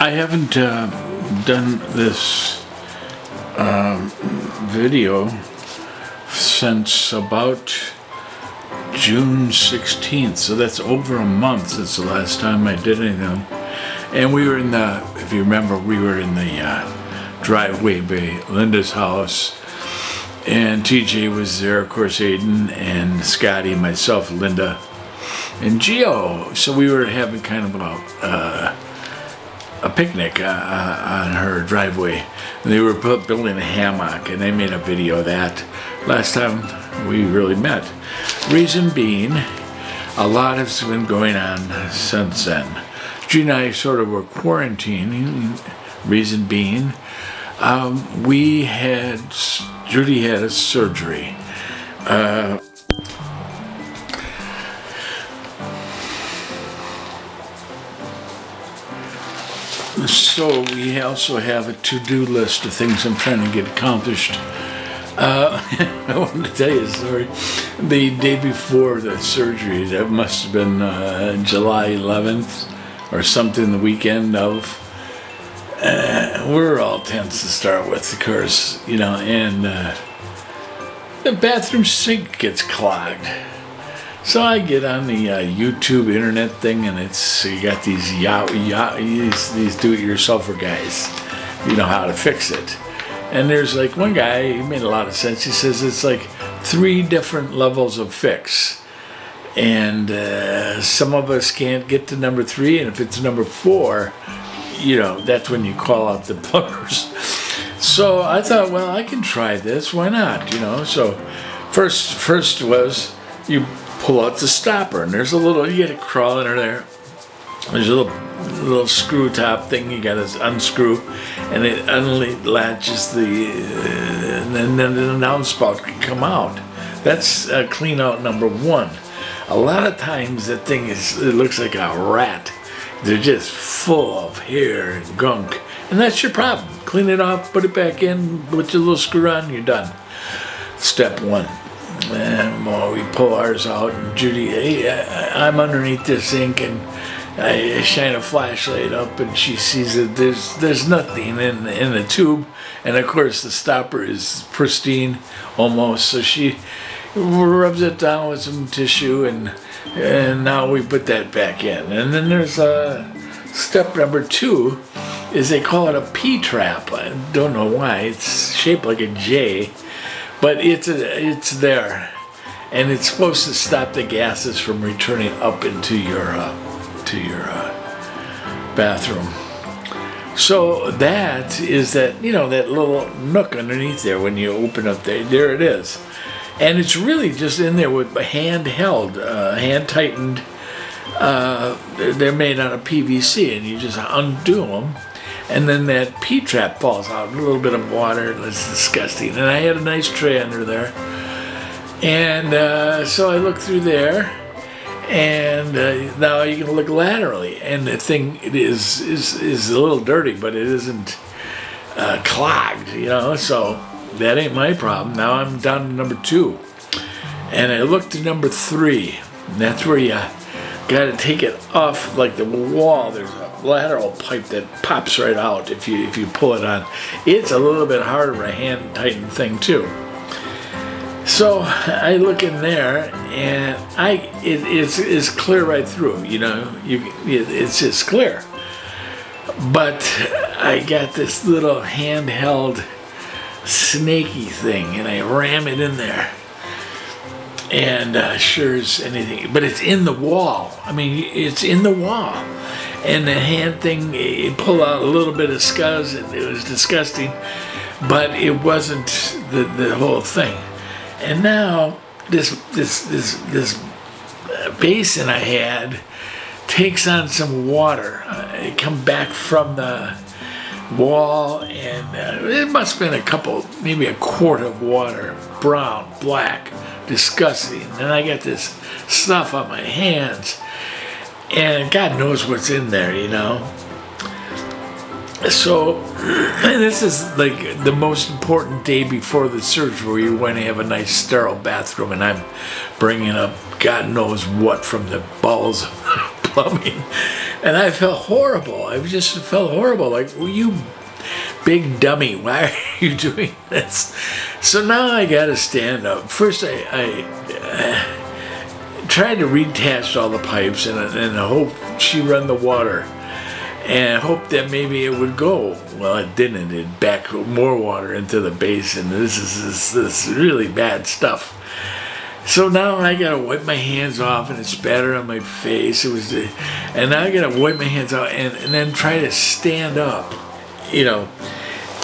I haven't done this video since about June 16th, so that's over a month since the last time I did anything. And we were in the, if you remember, we were in the driveway by Linda's house, and TJ was there, of course, Aiden and Scotty, myself, Linda, and Gio. So we were having kind of a picnic on her driveway. And they were building a hammock, and they made a video of that last time we really met. Reason being, a lot has been going on since then. Judy and I sort of were quarantining. Reason being, Judy had a surgery. So we also have a to-do list of things I'm trying to get accomplished. I want to tell you a story. The day before the surgery, that must have been July 11th or something, the weekend of. We're all tense to start with, of course, you know, and the bathroom sink gets clogged. So I get on the YouTube internet thing, and you got these these do-it-yourselfer guys, you know how to fix it. And there's like one guy, he made a lot of sense. He says it's like 3 different levels of fix. And some of us can't get to number 3, and if it's number 4, you know, that's when you call out the plumbers. So I thought, well, I can try this, why not, you know? So first was you pull out the stopper, and there's a little, you gotta crawl under there. There's a little screw top thing you gotta unscrew, and it unlatches and then the downspout can come out. That's clean out number 1. A lot of times that thing it looks like a rat. They're just full of hair and gunk, and that's your problem. Clean it off, put it back in, put your little screw on, you're done. Step 1. And we pull ours out, and Judy, hey, I'm underneath this sink, and I shine a flashlight up, and she sees that there's nothing in the tube, and of course the stopper is pristine almost. So she rubs it down with some tissue, and now we put that back in. And then there's step number 2, is they call it a P-trap. I don't know why. It's shaped like a J. But it's there, and it's supposed to stop the gases from returning up into your bathroom. So that is that, you know, that little nook underneath there. When you open up there it is, and it's really just in there with hand-held, hand-tightened. They're made out of PVC, and you just undo them. And then that P-trap falls out, a little bit of water, and it's disgusting. And I had a nice tray under there. And so I looked through there, and now you can look laterally. And the thing is a little dirty, but it isn't clogged, you know, so that ain't my problem. Now I'm down to number 2. And I looked at number 3, and that's where you gotta take it off, like the wall. There's a lateral pipe that pops right out if you pull it on. It's a little bit harder a hand tightened thing too. So I look in there, and it's clear right through, you know, it's just clear. But I got this little handheld snaky thing, and I ram it in there. And sure as anything, but it's in the wall. I mean, it's in the wall. And the hand thing, it pulled out a little bit of scuzz, and it was disgusting, but it wasn't the whole thing. And now this basin I had takes on some water. It come back from the wall, and it must have been maybe a quart of water, brown, black, disgusting. And I got this stuff on my hands, and God knows what's in there, you know. So this is like the most important day before the surgery, where you want to have a nice sterile bathroom, and I'm bringing up God knows what from the balls of plumbing. And I felt horrible. I just felt horrible. Like, well, you big dummy, why are you doing this? So now I got to stand up. First, I tried to reattach all the pipes and hope she run the water. And hoped that maybe it would go. Well, it didn't. It backed more water into the basin. This is really bad stuff. So now I gotta wipe my hands off, and it spattered on my face. And now I gotta wipe my hands off and then try to stand up, you know.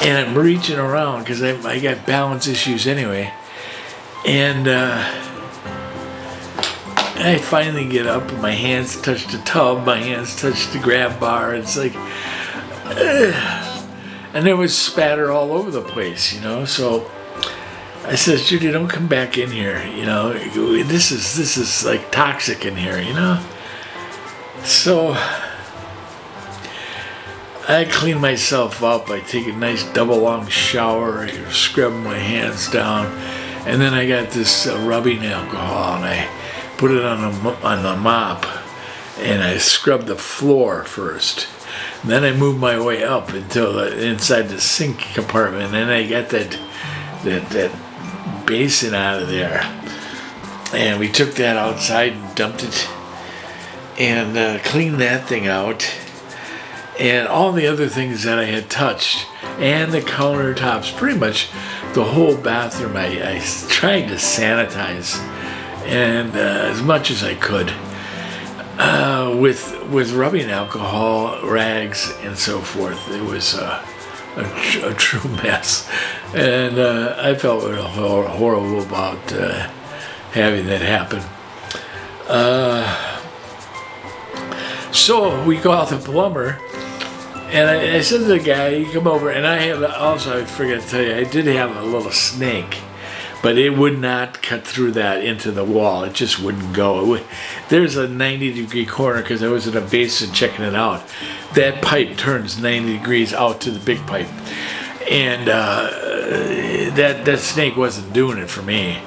And I'm reaching around because I got balance issues anyway. And I finally get up, and my hands touch the tub, my hands touch the grab bar. It's like, and there was spatter all over the place, you know. So I says, Judy, don't come back in here, you know. This is like toxic in here, you know. So I clean myself up. I take a nice double long shower. I scrub my hands down, and then I got this rubbing alcohol, and I put it on the mop, and I scrubbed the floor first. And then I moved my way up until inside the sink compartment, and I got that basin out of there. And we took that outside and dumped it, and cleaned that thing out. And all the other things that I had touched, and the countertops, pretty much the whole bathroom, I tried to sanitize. And as much as I could, with rubbing alcohol, rags, and so forth. It was a true mess, and I felt horrible about having that happen. So we called the plumber, and I said to the guy, "You come over." And I forgot to tell you, I did have a little snake. But it would not cut through that into the wall. It just wouldn't go. There's a 90-degree corner because I was in a basin checking it out. That pipe turns 90 degrees out to the big pipe. And that snake wasn't doing it for me.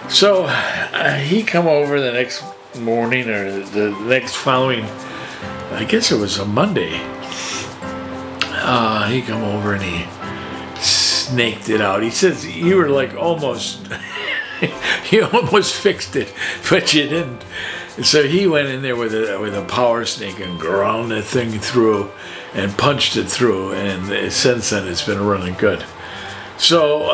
So he come over the next morning or the next following, I guess it was a Monday. He come over and he snaked it out. He says, you were like almost, you almost fixed it, but you didn't. So he went in there with a power snake and ground that thing through and punched it through, and since then it's been running good. So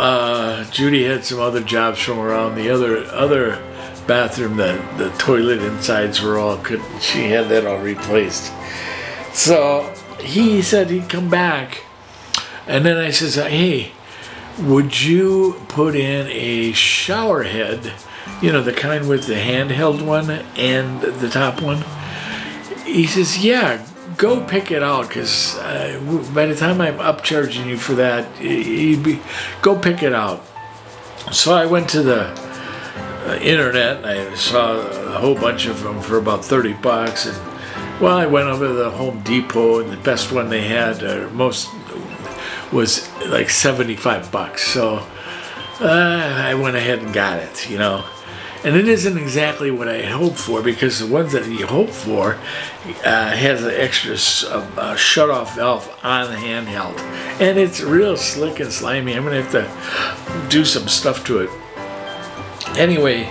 Judy had some other jobs from around the other bathroom. The toilet insides were all good. She had that all replaced. So he said he'd come back, and then I says, hey, would you put in a shower head, you know, the kind with the handheld one and the top one? He says, yeah, go pick it out, because by the time I'm upcharging you for that, go pick it out. So I went to the internet, and I saw a whole bunch of them for about $30, and well, I went over to the Home Depot, and the best one they had, was like $75. So I went ahead and got it, you know. And it isn't exactly what I had hoped for, because the ones that you hope for has an extra shut-off valve on the handheld. And it's real slick and slimy. I'm going to have to do some stuff to it. Anyway,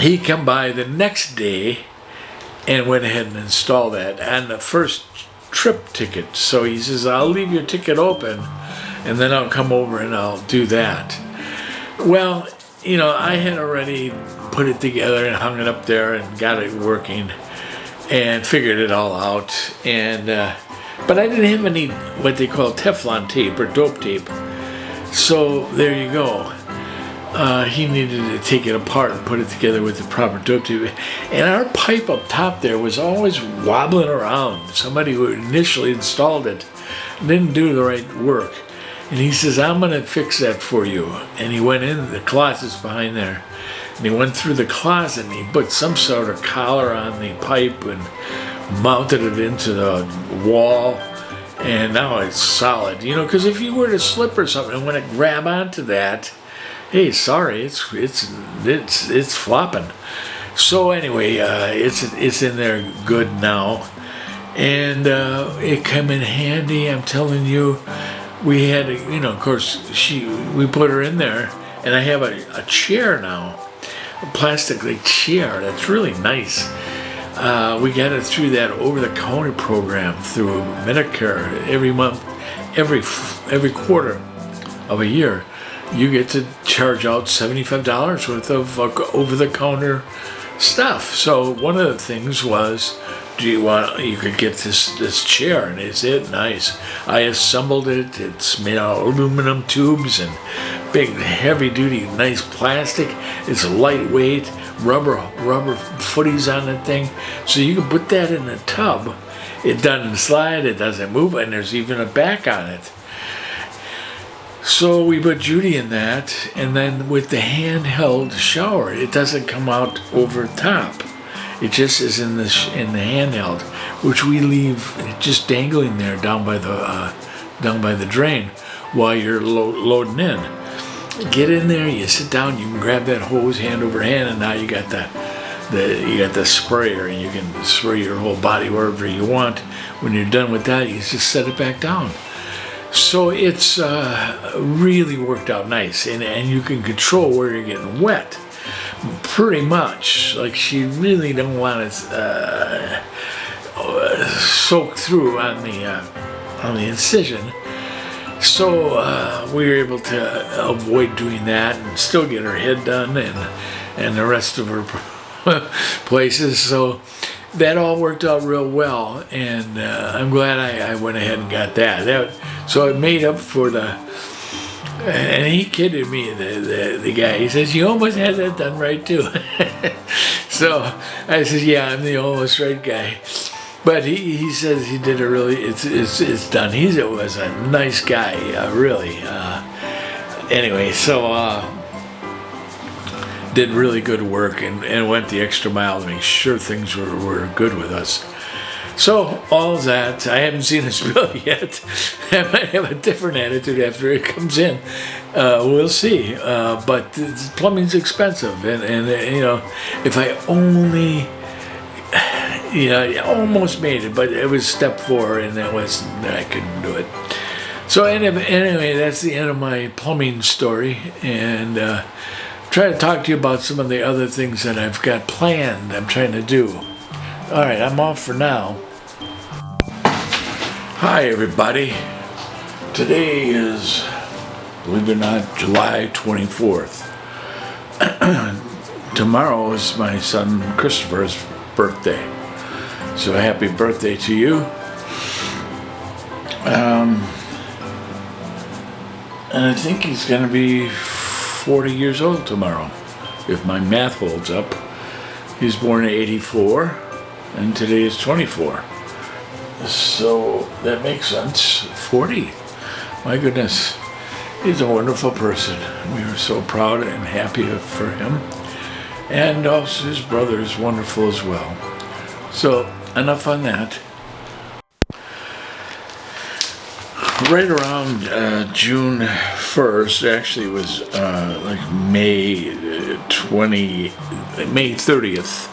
he come by the next day and went ahead and installed that on the first trip ticket. So he says, I'll leave your ticket open, and then I'll come over and I'll do that. Well, you know, I had already put it together and hung it up there and got it working and figured it all out. And but I didn't have any what they call Teflon tape or dope tape. So there you go. He needed to take it apart and put it together with the proper dope tape. And our pipe up top there was always wobbling around. Somebody who initially installed it didn't do the right work. And he says, I'm going to fix that for you. And he went in the closet's behind there. And he went through the closet and he put some sort of collar on the pipe and mounted it into the wall. And now it's solid. You know, because if you were to slip or something and want to grab onto that, hey, sorry, it's flopping. So anyway, it's in there good now, and it came in handy. I'm telling you, we had, of course, we put her in there, and I have a chair now, a plastic chair that's really nice. We got it through that over-the-counter program through Medicare. Every month, every quarter of a year, you get to charge out $75 worth of over-the-counter stuff. So one of the things was, you could get this chair, and is it nice? I assembled it. It's made out of aluminum tubes and big, heavy-duty, nice plastic. It's lightweight, rubber footies on the thing, so you can put that in a tub. It doesn't slide, it doesn't move, and there's even a back on it. So we put Judy in that, and then with the handheld shower, it doesn't come out over top. It just is in the handheld, which we leave just dangling there down by the drain while you're loading in. Get in there, you sit down, you can grab that hose hand over hand, and now you got the sprayer, and you can spray your whole body wherever you want. When you're done with that, you just set it back down. So it's really worked out nice, and you can control where you're getting wet. Pretty much, like she really don't want to soak through on the incision. So we were able to avoid doing that and still get her head done and the rest of her places. So that all worked out real well, and I'm glad I went ahead and got that. So it made up for and he kidded me, the guy. He says, you almost had that done right too. So I said, yeah, I'm the almost right guy. But he says he did it's done. He was a nice guy, really. Anyway, so did really good work and went the extra mile to make sure things were good with us. So all that, I haven't seen his bill yet. I might have a different attitude after it comes in. We'll see. But plumbing's expensive, and if I only, I almost made it, but it was step 4, and I couldn't do it. So anyway, that's the end of my plumbing story, and try to talk to you about some of the other things that I've got planned. I'm trying to do. All right, I'm off for now. Hi, everybody. Today is, believe it or not, July 24th. Tomorrow is my son Christopher's birthday. So happy birthday to you. And I think he's going to be 40 years old tomorrow, if my math holds up. He was born in 84, and today is 24. So that makes sense. 40. My goodness. He's a wonderful person. We were so proud and happy for him. And also his brother is wonderful as well. So enough on that. Right around June 1st, actually it was like May 30th.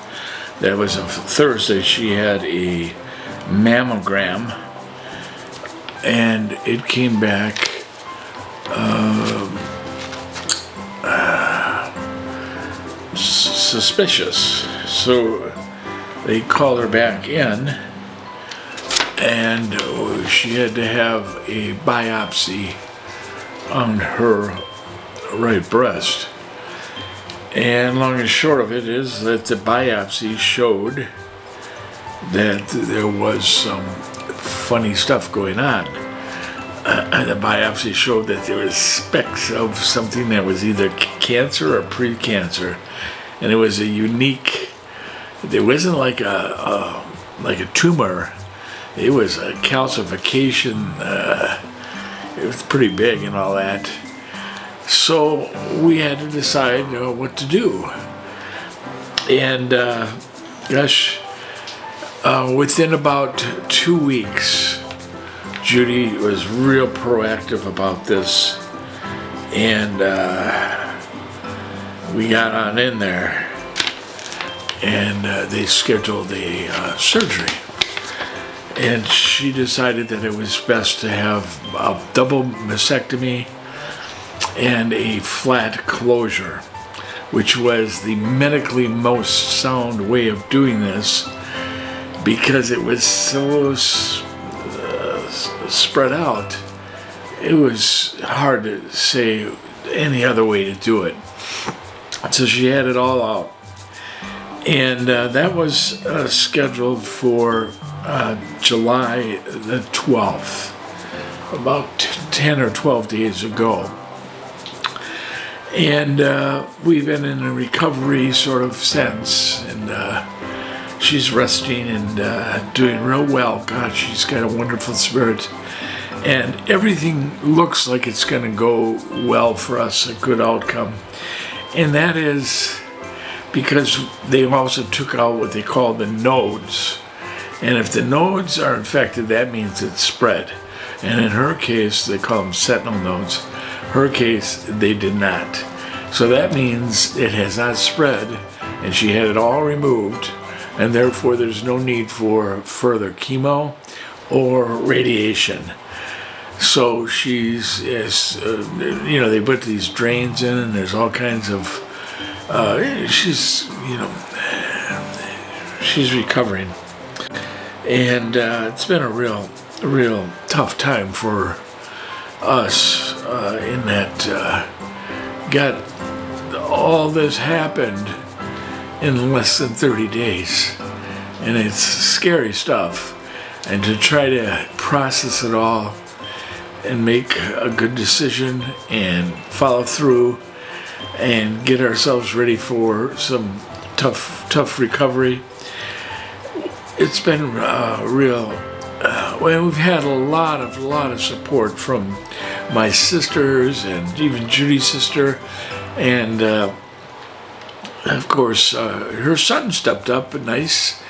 That was a Thursday. She had a mammogram, and it came back suspicious. So they called her back in, and she had to have a biopsy on her right breast. And long and short of it is that the biopsy showed that there was some funny stuff going on. The biopsy showed that there was specks of something that was either cancer or pre-cancer, and it was a unique. It wasn't like a tumor. It was a calcification. It was pretty big and all that. So we had to decide what to do. And within about 2 weeks, Judy was real proactive about this, and we got on in there. and they scheduled a surgery. And she decided that it was best to have a double mastectomy and a flat closure, which was the medically most sound way of doing this, because it was so spread out. It was hard to say any other way to do it. So she had it all out. And that was scheduled for July the 12th, about 10 or 12 days ago. And we've been in a recovery sort of since, and she's resting and doing real well. God, she's got a wonderful spirit. And everything looks like it's going to go well for us, a good outcome. And that is because they also took out what they call the nodes. And if the nodes are infected, that means it's spread. And in her case, they call them sentinel nodes. Her case, they did not. So that means it has not spread, and she had it all removed, and therefore there's no need for further chemo or radiation. So she's, they put these drains in, and there's all kinds of, she's recovering. And it's been a real tough time for us in that all this happened in less than 30 days. And it's scary stuff. And to try to process it all and make a good decision and follow through and get ourselves ready for some tough recovery. It's been real. We've had a lot of support from my sisters and even Judy's sister, and of course her son stepped up, nice,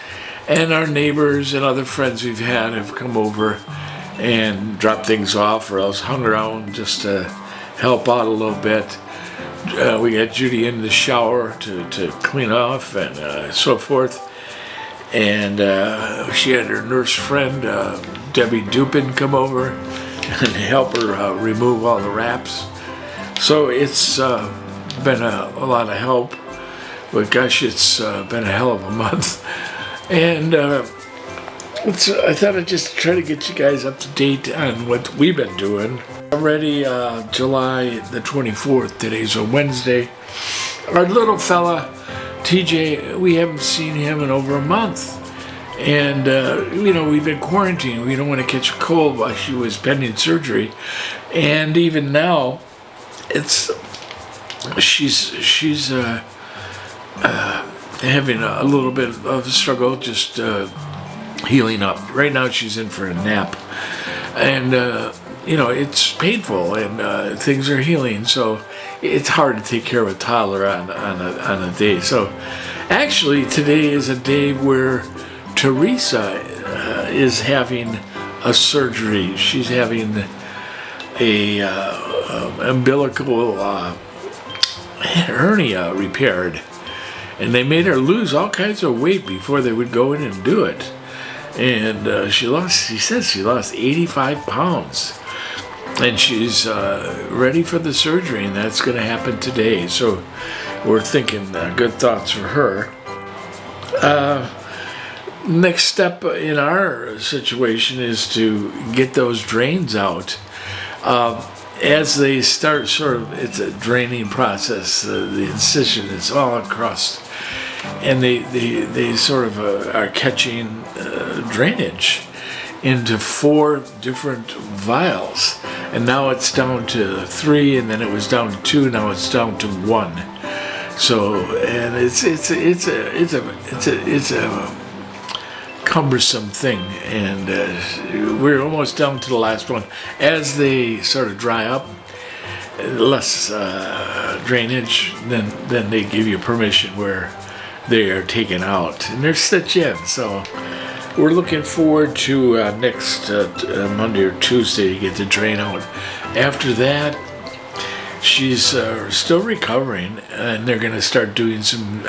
and our neighbors and other friends we've had have come over and dropped things off, or else hung around just to help out a little bit. We got Judy in the shower to clean off and so forth. And she had her nurse friend, Debbie Dupin, come over and help her remove all the wraps. So it's been a lot of help. But gosh, it's been a hell of a month. And I thought I'd just try to get you guys up to date on what we've been doing. Already July the 24th, today's a Wednesday. Our little fella, TJ, we haven't seen him in over a month. And, we've been quarantined. We don't want to catch a cold while she was pending surgery. And even now, she's having a little bit of a struggle, just healing up. Right now, she's in for a nap. And, it's painful and things are healing. So it's hard to take care of a toddler on a day. So actually, today is a day where Theresa is having a surgery. She's having a umbilical hernia repaired, and they made her lose all kinds of weight before they would go in and do it. And she says she lost 85 pounds, and she's ready for the surgery, and that's going to happen today. So we're thinking good thoughts for her. Next step in our situation is to get those drains out. As they start it's a draining process. The incision is all across, and they sort of are catching drainage into 4 different vials. And now it's down to 3, and then it was down to 2, now it's down to 1. So, and it's a cumbersome thing, and we're almost down to the last one. As they sort of dry up, less drainage, then they give you permission where they are taken out and they're stitched in. So we're looking forward to next Monday or Tuesday to get the drain out. After that, she's still recovering, and they're going to start doing some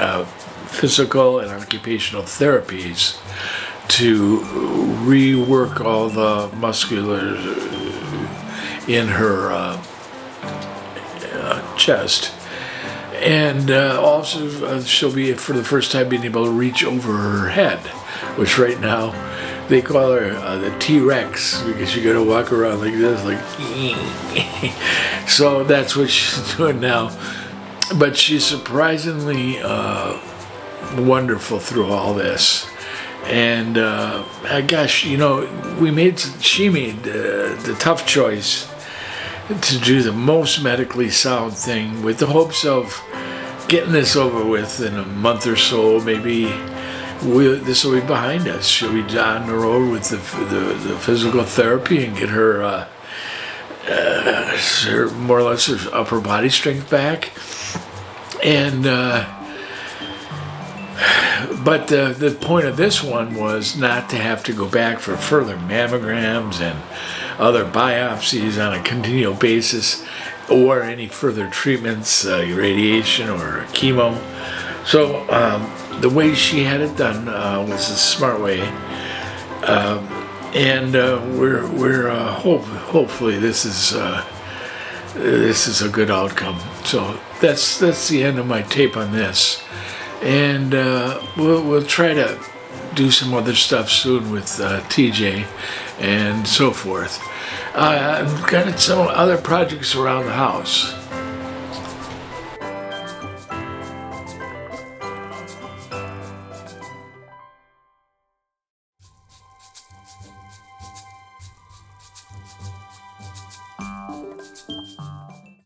physical and occupational therapies to rework all the muscular in her chest. And also she'll be, for the first time, being able to reach over her head, which right now they call her the T-Rex, because you got to walk around like this, like so that's what she's doing now. But she's surprisingly wonderful through all this. And gosh, she made the tough choice to do the most medically sound thing, with the hopes of getting this over with in a month or so. Maybe this will be behind us. She'll be on the road with the physical therapy and get her more or less her upper body strength back. And but the point of this one was not to have to go back for further mammograms and other biopsies on a continual basis, or any further treatments, radiation or chemo. So the way she had it done was a smart way, and we're hopefully this is a good outcome. So that's the end of my tape on this. And we'll try to do some other stuff soon with TJ and so forth. I've got some other projects around the house.